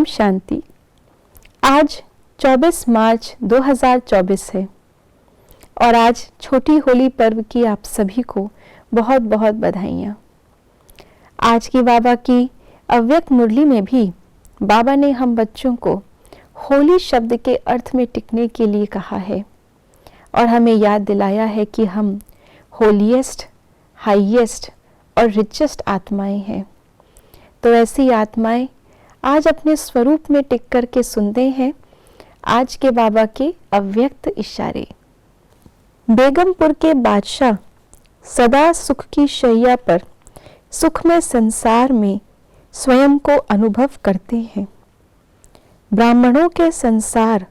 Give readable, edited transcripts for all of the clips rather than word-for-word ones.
शांति। आज 24 मार्च 2024 है और आज छोटी होली पर्व की आप सभी को बहुत बहुत बधाइयाँ। आज की बाबा की अव्यक्त मुरली में भी बाबा ने हम बच्चों को होली शब्द के अर्थ में टिकने के लिए कहा है और हमें याद दिलाया है कि हम होलीएस्ट, हाईएस्ट और रिचेस्ट आत्माएं हैं। तो ऐसी आत्माएं आज अपने स्वरूप में टिक कर के सुनते हैं आज के बाबा के अव्यक्त इशारे। बेगमपुर के बादशाह सदा सुख की शैया पर सुखमय संसार में स्वयं को अनुभव करते हैं। ब्राह्मणों के संसार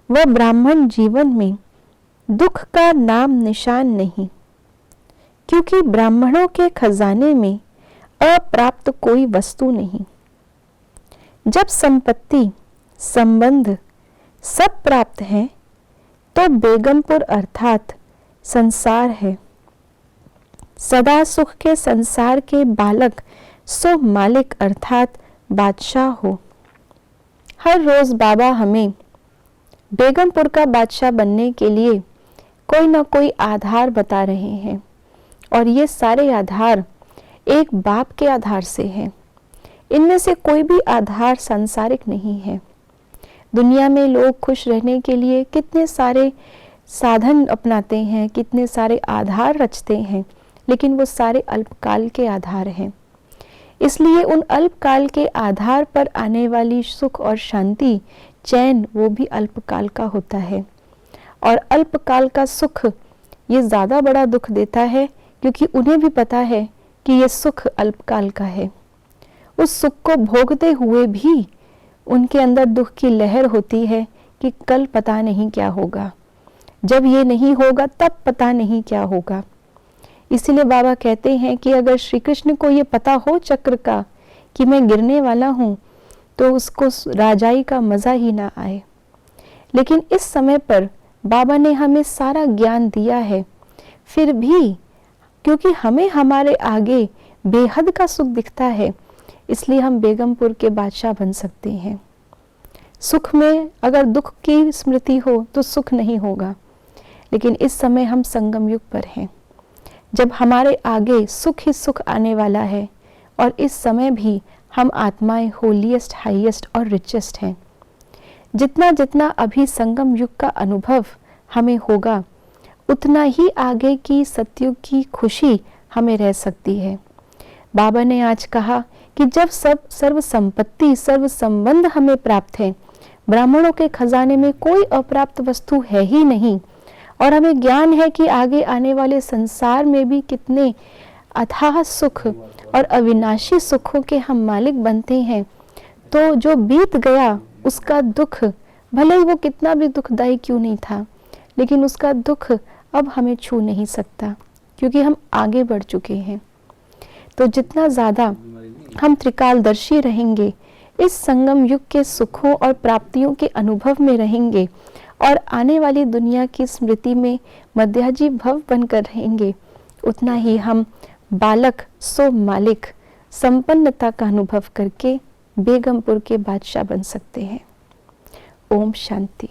व ब्राह्मण जीवन में दुख का नाम निशान नहीं, क्योंकि ब्राह्मणों के खजाने में अप्राप्त कोई वस्तु नहीं। जब संपत्ति, संबंध सब प्राप्त हैं, तो बेगमपुर अर्थात संसार है। सदा सुख के संसार के बालक सो मालिक अर्थात बादशाह हो। हर रोज बाबा हमें बेगमपुर का बादशाह बनने के लिए कोई ना कोई आधार बता रहे हैं और ये सारे आधार एक बाप के आधार से हैं। इनमें से कोई भी आधार सांसारिक नहीं है। दुनिया में लोग खुश रहने के लिए कितने सारे साधन अपनाते हैं, कितने सारे आधार रचते हैं, लेकिन वो सारे अल्पकाल के आधार हैं। इसलिए उन अल्पकाल के आधार पर आने वाली सुख और शांति, चैन, वो भी अल्पकाल का होता है। और अल्पकाल का सुख ये ज़्यादा बड़ा दुख देता है, क्योंकि उन्हें भी पता है कि ये सुख अल्पकाल का है। उस सुख को भोगते हुए भी उनके अंदर दुख की लहर होती है कि कल पता नहीं क्या होगा, जब ये नहीं होगा तब पता नहीं क्या होगा। इसीलिए बाबा कहते हैं कि अगर श्री कृष्ण को ये पता हो चक्र का कि मैं गिरने वाला हूँ, तो उसको राजाई का मज़ा ही ना आए। लेकिन इस समय पर बाबा ने हमें सारा ज्ञान दिया है, फिर भी क्योंकि हमें हमारे आगे बेहद का सुख दिखता है, इसलिए हम बेगमपुर के बादशाह बन सकते हैं। सुख में अगर दुख की स्मृति हो तो सुख नहीं होगा, लेकिन इस समय हम संगम युग पर हैं, जब हमारे आगे सुख ही सुख आने वाला है। और इस समय भी हम आत्माएं होलीएस्ट, हाईएस्ट और रिचेस्ट हैं। जितना जितना अभी संगम युग का अनुभव हमें होगा, उतना ही आगे की सतयुग की खुशी हमें रह सकती है। बाबा ने आज कहा कि जब सर्व संपत्ति, सर्व संबंध हमें प्राप्त है, ब्राह्मणों के खजाने में कोई अप्राप्त वस्तु है ही नहीं, और हमें ज्ञान है कि आगे आने वाले संसार में भी कितने अथाह सुख और अविनाशी सुखों के हम मालिक बनते हैं, तो जो बीत गया उसका दुख, भले ही वो कितना भी दुखदायी क्यों नहीं था, लेकिन उसका दुख अब हमें छू नहीं सकता, क्योंकि हम आगे बढ़ चुके हैं। तो जितना ज़्यादा हम त्रिकालदर्शी रहेंगे, इस संगम युग के सुखों और प्राप्तियों के अनुभव में रहेंगे और आने वाली दुनिया की स्मृति में मध्याजी भव बनकर रहेंगे, उतना ही हम बालक सो मालिक संपन्नता का अनुभव करके बेगमपुर के बादशाह बन सकते हैं। ओम शांति।